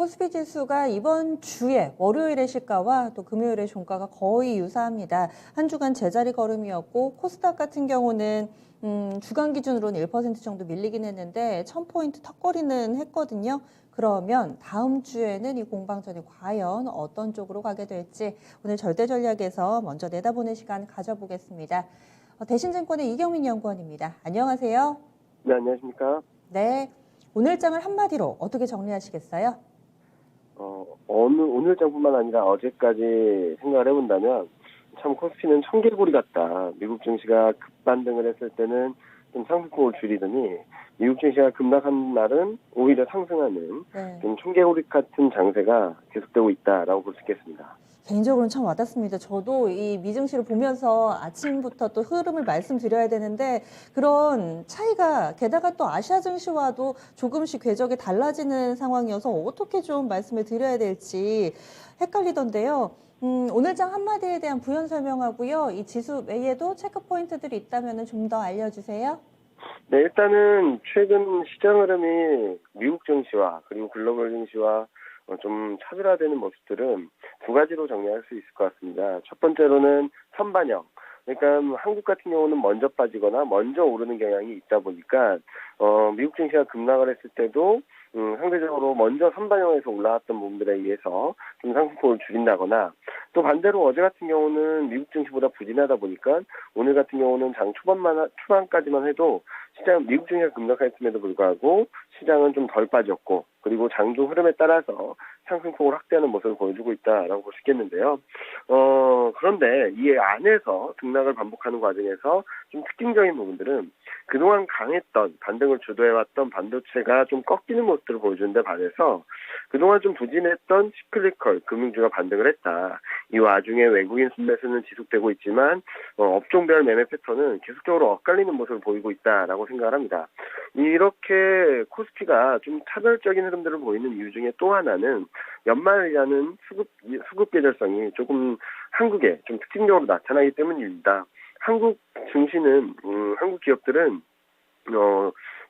코스피 지수가 이번 주에 월요일의 시가와 또 금요일의 종가가 거의 유사합니다. 한 주간 제자리 걸음이었고 코스닥 같은 경우는 주간 기준으로는 1% 정도 밀리긴 했는데 1000포인트 턱걸이는 했거든요. 그러면 다음 주에는 이 공방전이 과연 어떤 쪽으로 가게 될지 오늘 절대전략에서 먼저 내다보는 시간 가져보겠습니다. 대신증권의 이경민 연구원입니다. 안녕하세요. 네, 안녕하십니까. 네, 오늘 장을 한마디로 어떻게 정리하시겠어요? 오늘 장뿐만 아니라 어제까지 생각을 해본다면 참 코스피는 청개구리 같다. 미국 증시가 급반등을 했을 때는 좀 상승폭을 줄이더니 미국 증시가 급락한 날은 오히려 상승하는 네. 좀 청개구리 같은 장세가 계속되고 있다라고 볼 수 있겠습니다. 개인적으로는 참 와닿습니다. 저도 이 미증시를 보면서 아침부터 또 흐름을 말씀드려야 되는데 그런 차이가 게다가 또 아시아 증시와도 조금씩 궤적이 달라지는 상황이어서 어떻게 좀 말씀을 드려야 될지 헷갈리던데요. 오늘 장 한마디에 대한 부연 설명하고요. 이 지수 외에도 체크 포인트들이 있다면 좀 더 알려주세요. 네, 일단은 최근 시장 흐름이 미국 증시와 그리고 글로벌 증시와 좀 차별화되는 모습들은 두 가지로 정리할 수 있을 것 같습니다. 첫 번째로는 선반영. 그러니까 한국 같은 경우는 먼저 빠지거나 먼저 오르는 경향이 있다 보니까 미국 증시가 급락을 했을 때도 상대적으로 먼저 선반영해서 올라왔던 부분들에 의해서 좀 상승폭을 줄인다거나 또 반대로 어제 같은 경우는 미국 증시보다 부진하다 보니까 오늘 같은 경우는 장 초반까지만 해도 시장 미국 증시가 급락했음에도 불구하고 시장은 좀 덜 빠졌고 그리고 장중 흐름에 따라서 상승폭을 확대하는 모습을 보여주고 있다라고 볼 수 있겠는데요. 그런데 이 안에서 등락을 반복하는 과정에서 좀 특징적인 부분들은 그동안 강했던 반등을 주도해왔던 반도체가 좀 꺾이는 모습들을 보여주는데 반해서 그동안 좀 부진했던 시클리컬 금융주가 반등을 했다. 이 와중에 외국인 순매수는 지속되고 있지만 업종별 매매 패턴은 계속적으로 엇갈리는 모습을 보이고 있다라고 생각을 합니다. 이렇게 코스피가 좀 차별적인 흐름들을 보이는 이유 중에 또 하나는 연말이라는 수급 계절성이 조금 한국에 좀 특징적으로 나타나기 때문입니다. 한국 증시는 한국 기업들은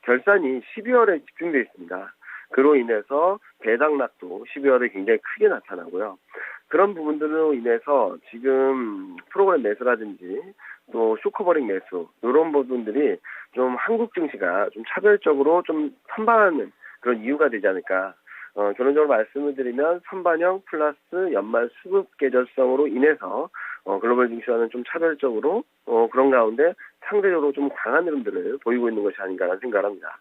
결산이 12월에 집중되어 있습니다. 그로 인해서 배당락도 12월에 굉장히 크게 나타나고요. 그런 부분들로 인해서 지금 프로그램 매수라든지 또 쇼커버링 매수 이런 부분들이 좀 한국 증시가 좀 차별적으로 좀 선방하는 그런 이유가 되지 않을까. 결론적으로 말씀을 드리면 선반영 플러스 연말 수급 계절성으로 인해서 글로벌 증시와는 좀 차별적으로 그런 가운데 상대적으로 좀 강한 흐름들을 보이고 있는 것이 아닌가라는 생각을 합니다.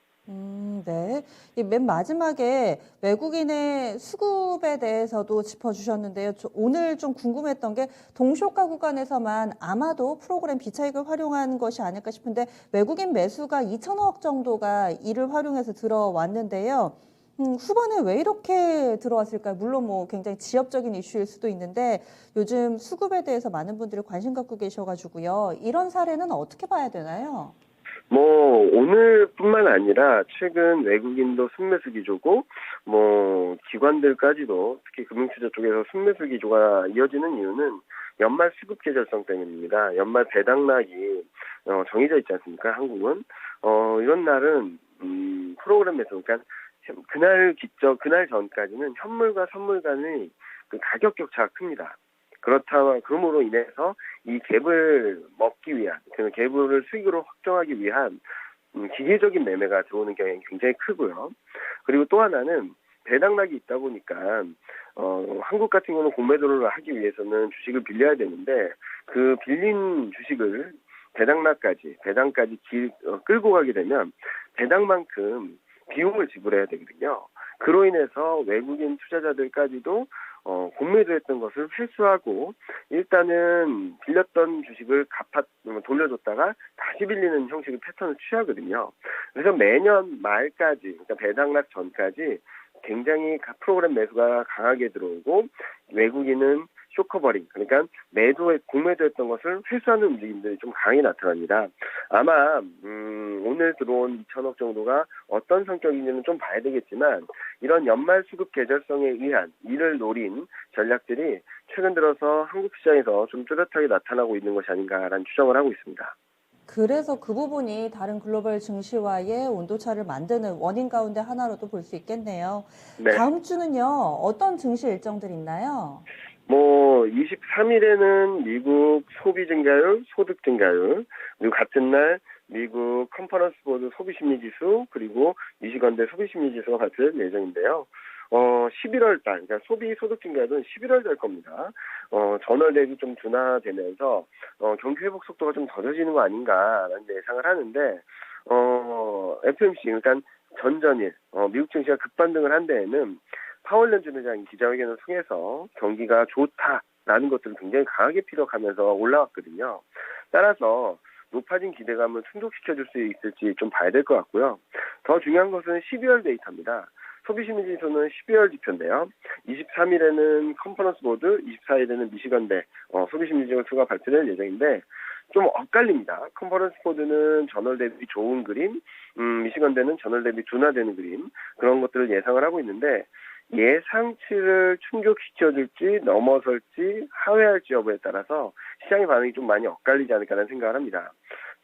네. 이 맨 마지막에 외국인의 수급에 대해서도 짚어주셨는데요. 오늘 좀 궁금했던 게 동시효과 구간에서만 아마도 프로그램 비차익을 활용한 것이 아닐까 싶은데 외국인 매수가 2천억 정도가 이를 활용해서 들어왔는데요. 후반에 왜 이렇게 들어왔을까요? 물론 뭐 굉장히 지엽적인 이슈일 수도 있는데 요즘 수급에 대해서 많은 분들이 관심 갖고 계셔가지고요. 이런 사례는 어떻게 봐야 되나요? 오늘뿐만 아니라 최근 외국인도 순매수 기조고 기관들까지도 특히 금융투자 쪽에서 순매수 기조가 이어지는 이유는 연말 수급 계절성 때문입니다. 연말 배당락이 정해져 있지 않습니까? 한국은 이런 날은 프로그램 매수 그러니까 그날 전까지는 현물과 선물 간의 그 가격 격차가 큽니다. 그러므로 인해서 이 갭을 먹기 위한, 그 갭을 수익으로 확정하기 위한 기계적인 매매가 들어오는 경향이 굉장히 크고요. 그리고 또 하나는 배당락이 있다 보니까 한국 같은 경우는 공매도를 하기 위해서는 주식을 빌려야 되는데 그 빌린 주식을 배당까지 끌고 가게 되면 배당만큼 비용을 지불해야 되거든요. 그로 인해서 외국인 투자자들까지도 공매도했던 것을 회수하고 일단은 빌렸던 주식을 돌려줬다가 다시 빌리는 형식의 패턴을 취하거든요. 그래서 매년 말까지, 그러니까 배당락 전까지 굉장히 프로그램 매수가 강하게 들어오고 외국인은 쇼커버링, 그러니까 공매도했던 것을 회수하는 움직임들이 좀 강하게 나타납니다. 아마 오늘 들어온 2천억 정도가 어떤 성격인지는 좀 봐야 되겠지만 이런 연말 수급 계절성에 의한 이를 노린 전략들이 최근 들어서 한국 시장에서 좀 뚜렷하게 나타나고 있는 것이 아닌가라는 추정을 하고 있습니다. 그래서 그 부분이 다른 글로벌 증시와의 온도차를 만드는 원인 가운데 하나로도 볼 수 있겠네요. 네. 다음 주는요, 어떤 증시 일정들이 있나요? 23일에는 미국 소비 증가율, 소득 증가율, 그리고 같은 날 미국 컨퍼런스 보드 소비 심리 지수, 그리고 미시건대 소비 심리 지수가 발표될 예정인데요. 11월 달, 그러니까 소비 소득 증가율은 11월 될 겁니다. 전월 대비 좀 둔화되면서, 경기 회복 속도가 좀 더뎌지는 거 아닌가라는 예상을 하는데, FMC, 그러니까 전전일, 미국 증시가 급반등을 한 데에는 파월 연준의장이 기자회견을 통해서 경기가 좋다라는 것들을 굉장히 강하게 피력하면서 올라왔거든요. 따라서 높아진 기대감을 충족시켜줄 수 있을지 좀 봐야 될 것 같고요. 더 중요한 것은 12월 데이터입니다. 소비심리지수는 12월 지표인데요. 23일에는 컨퍼런스 보드, 24일에는 미시건대 소비심리지수가 발표될 예정인데 좀 엇갈립니다. 컨퍼런스 보드는 전월 대비 좋은 그림, 미시건대는 전월 대비 둔화되는 그림, 그런 것들을 예상을 하고 있는데 예상치를 충족시켜줄지 넘어설지 하회할지 여부에 따라서 시장의 반응이 좀 많이 엇갈리지 않을까라는 생각을 합니다.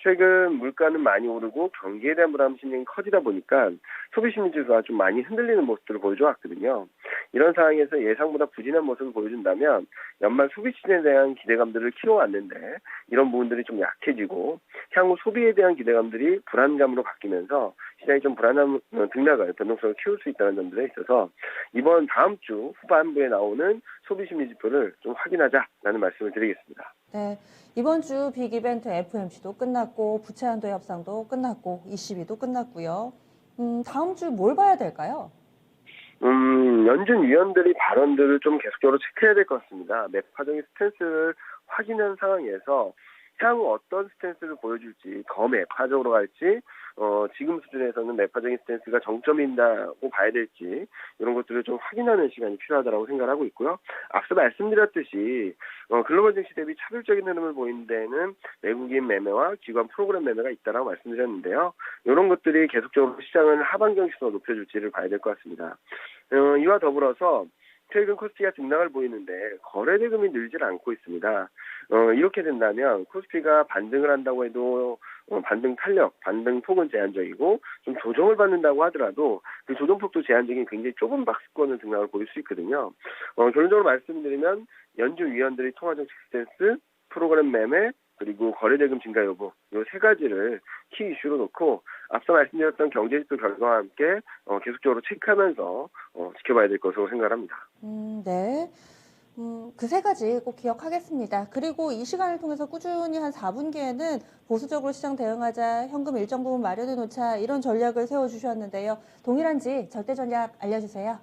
최근 물가는 많이 오르고 경기에 대한 불안 심리가 커지다 보니까 소비심리지수가 좀 많이 흔들리는 모습들을 보여줘 왔거든요. 이런 상황에서 예상보다 부진한 모습을 보여준다면 연말 소비 시즌에 대한 기대감들을 키워왔는데 이런 부분들이 좀 약해지고 향후 소비에 대한 기대감들이 불안감으로 바뀌면서 시장이 좀 불안한 등락을 변동성을 키울 수 있다는 점들에 있어서 이번 다음 주 후반부에 나오는 소비심리 지표를 좀 확인하자라는 말씀을 드리겠습니다. 네, 이번 주 빅 이벤트 FMC도 끝났고 부채 한도 협상도 끝났고 ECB도 끝났고요. 다음 주 뭘 봐야 될까요? 연준 위원들이 발언들을 좀 계속적으로 체크해야 될 것 같습니다. 매파적인 스탠스를 확인한 상황에서 향후 어떤 스탠스를 보여줄지 더 매파적으로 갈지 지금 수준에서는 매파적인 스탠스가 정점인다고 봐야 될지 이런 것들을 좀 확인하는 시간이 필요하다고 생각을 하고 있고요. 앞서 말씀드렸듯이 글로벌 증시 대비 차별적인 흐름을 보이는 데에는 외국인 매매와 기관 프로그램 매매가 있다라고 말씀드렸는데요. 이런 것들이 계속적으로 시장을 하반 경직성을 높여줄지를 봐야 될 것 같습니다. 이와 더불어서 최근 코스피가 등락을 보이는데 거래 대금이 늘질 않고 있습니다. 이렇게 된다면 코스피가 반등을 한다고 해도 반등 탄력, 반등 폭은 제한적이고 좀 조정을 받는다고 하더라도 그 조정폭도 제한적인 굉장히 좁은 박스권을 등락을 보일 수 있거든요. 결론적으로 말씀드리면 연준 위원들의 통화정책 스탠스, 프로그램 매매, 그리고 거래대금 증가 여부 이 세 가지를 키 이슈로 놓고 앞서 말씀드렸던 경제지표 결과와 함께 계속적으로 체크하면서 지켜봐야 될 것으로 생각합니다. 네. 그 세 가지 꼭 기억하겠습니다. 그리고 이 시간을 통해서 꾸준히 한 4분기에는 보수적으로 시장 대응하자, 현금 일정 부분 마련해 놓자 이런 전략을 세워주셨는데요. 동일한지 절대 전략 알려주세요.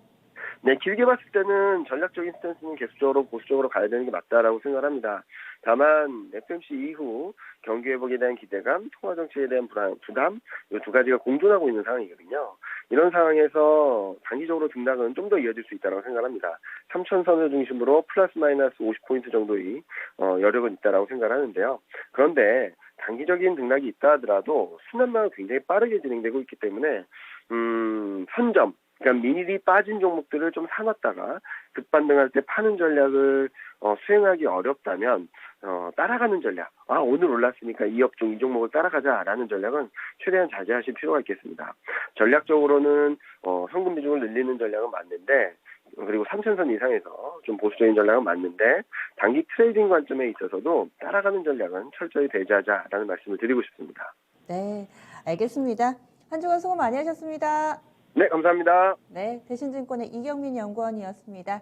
네, 길게 봤을 때는 전략적인 스탠스는 계속적으로 보수적으로 가야 되는 게 맞다라고 생각합니다. 다만 FMC 이후 경기 회복에 대한 기대감, 통화 정책에 대한 부담, 이 두 가지가 공존하고 있는 상황이거든요. 이런 상황에서 단기적으로 등락은 좀 더 이어질 수 있다고 생각합니다. 3천선을 중심으로 플러스 마이너스 50포인트 정도의 여력은 있다라고 생각하는데요. 그런데 단기적인 등락이 있다 하더라도 수면만은 굉장히 빠르게 진행되고 있기 때문에 선점, 그러니까 미리 빠진 종목들을 좀 사놨다가 급반등할 때 파는 전략을 수행하기 어렵다면 따라가는 전략, 오늘 올랐으니까 이 업종 이 종목을 따라가자라는 전략은 최대한 자제하실 필요가 있겠습니다. 전략적으로는 현금 비중을 늘리는 전략은 맞는데 그리고 3천선 이상에서 좀 보수적인 전략은 맞는데 단기 트레이딩 관점에 있어서도 따라가는 전략은 철저히 배제하자라는 말씀을 드리고 싶습니다. 네, 알겠습니다. 한 주간 수고 많이 하셨습니다. 네, 감사합니다. 네, 대신증권의 이경민 연구원이었습니다.